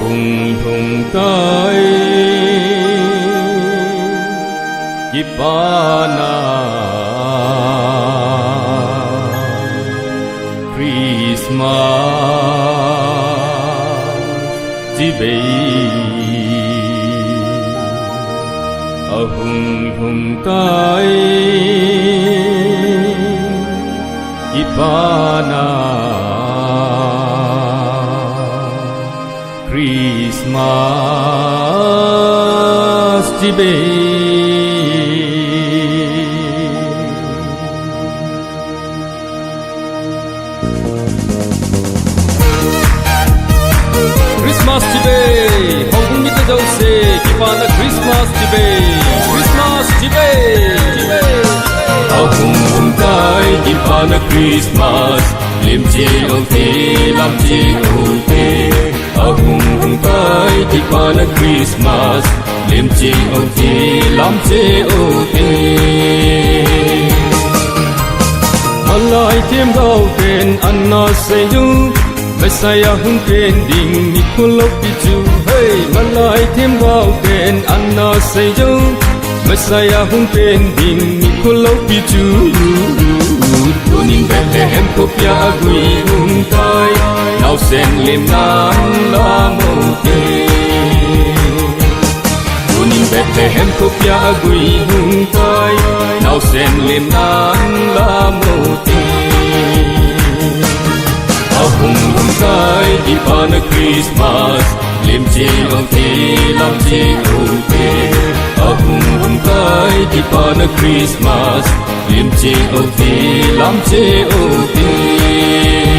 hùng hùng tới Kipana Christmas Tibe hùng hùng tới Kipana Christmas Tibe Christmas Tibe Hong Kong Mita Jose Kipana Christmas Tibe Christmas Tibe Hong Kong Tai Kipana Christmas Lim chi âu thi lam chi âu thi Hong Kong Tai Kipana Christmas Lim chi âu thi lam chi âu thi Malai thêm gạo tên Anna Seyu Messiah hung tên ding Nikolok pichu Hey Malai thêm gạo tên Anna Seyu Messiah hung tên ding Nikolok pichu Tunin Bethlehem kopya agui hung tai Now sen lim nan la mo te Tunin Bethlehem kopya agui hung tai Now sen lim nan la mo te Hung hung tai Kipana Christmas Lim chi âu thi lam chi âu thi Hung hung tai Kipana Christmas Lim chi âu thi lam chi âu thi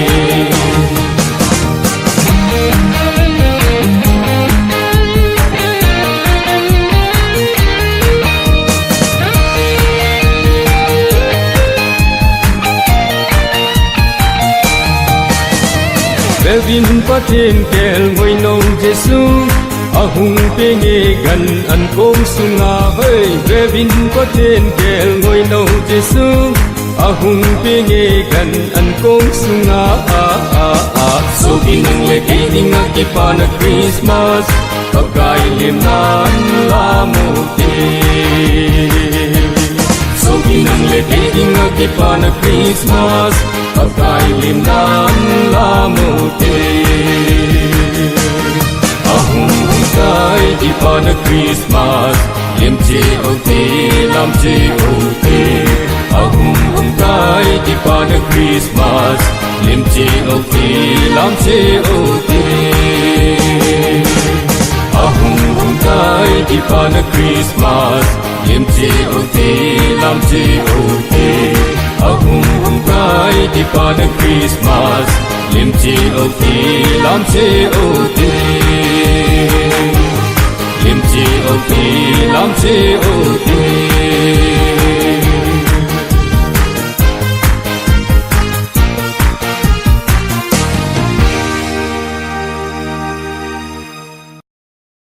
Vin patin kel ngoi nong Jesu ahung pe nge gan an kong sunga hey Vin patin kel ngoi nong Jesu ahung pe nge gan an kong sunga so binang le kining Kipana Christmas pakai lim nan la mo te so binang le kining Kipana Christmas pakai lim nan la mo te ahung hung tai Kipana Christmas lim chi âu thi lam chi âu thi ahung hung tai Kipana Christmas lim chi âu thi lam chi âu thi ahung hung tai Kipana Christmas lim chi âu thi lam chi âu thi Hung hung tai Kipana Christmas Lim chi âu thi lam chi âu thi Lim chi âu thi lam chi âu thi